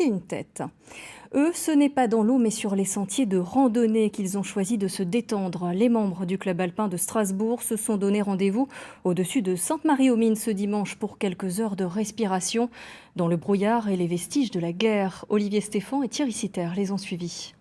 et une tête. Eux, ce n'est pas dans l'eau mais sur les sentiers de randonnée qu'ils ont choisi de se détendre. Les membres du club alpin de Strasbourg se sont donné rendez-vous au-dessus de Sainte-Marie-aux-Mines ce dimanche pour quelques heures de respiration dans le brouillard et les vestiges de la guerre. Olivier Stéphan et Thierry Sitter les ont suivis.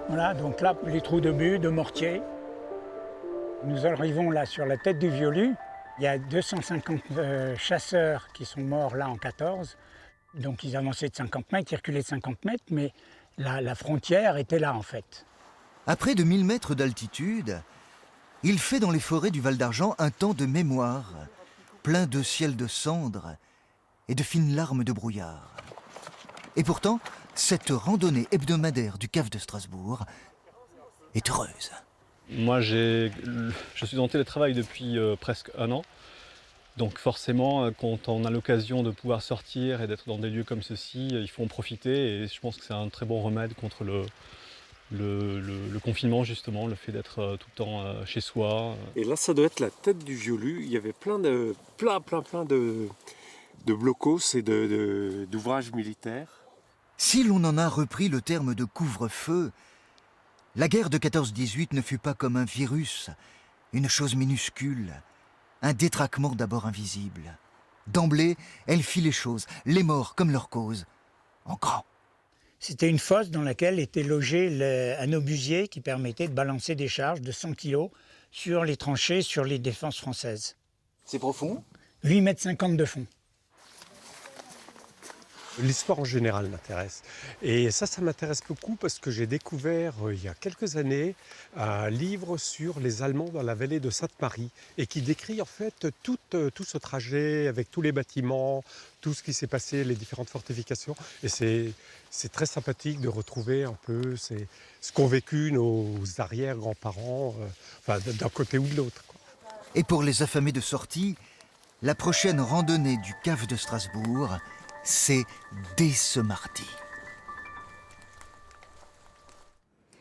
Voilà, donc là, les trous d'obus, de mortier. Nous arrivons là sur la tête du Violu. Il y a 250 chasseurs qui sont morts là en 14. Donc ils avançaient de 50 mètres, ils reculaient de 50 mètres, mais la frontière était là en fait. À près de 1000 mètres d'altitude, il fait dans les forêts du Val d'Argent un temps de mémoire, plein de ciel de cendres et de fines larmes de brouillard. Et pourtant, cette randonnée hebdomadaire du CAF de Strasbourg est heureuse. Moi, je suis en télétravail depuis presque un an. Donc forcément, quand on a l'occasion de pouvoir sortir et d'être dans des lieux comme ceci, il faut en profiter. Et je pense que c'est un très bon remède contre le confinement, justement, le fait d'être tout le temps chez soi. Et là, ça doit être la tête du Violu. Il y avait plein de blocos et d'ouvrages militaires. Si l'on en a repris le terme de couvre-feu, la guerre de 14-18 ne fut pas comme un virus, une chose minuscule, un détraquement d'abord invisible. D'emblée, elle fit les choses, les morts comme leur cause, en grand. C'était une fosse dans laquelle était logé un obusier qui permettait de balancer des charges de 100 kg sur les tranchées, sur les défenses françaises. C'est profond? 8,50 m de fond. L'histoire en général m'intéresse. Et ça m'intéresse beaucoup parce que j'ai découvert il y a quelques années un livre sur les Allemands dans la vallée de Sainte-Marie et qui décrit en fait tout ce trajet avec tous les bâtiments, tout ce qui s'est passé, les différentes fortifications. Et c'est très sympathique de retrouver un peu ce qu'ont vécu nos arrière-grands-parents, d'un côté ou de l'autre. Et pour les affamés de sortie, la prochaine randonnée du CAF de Strasbourg, c'est dès ce mardi.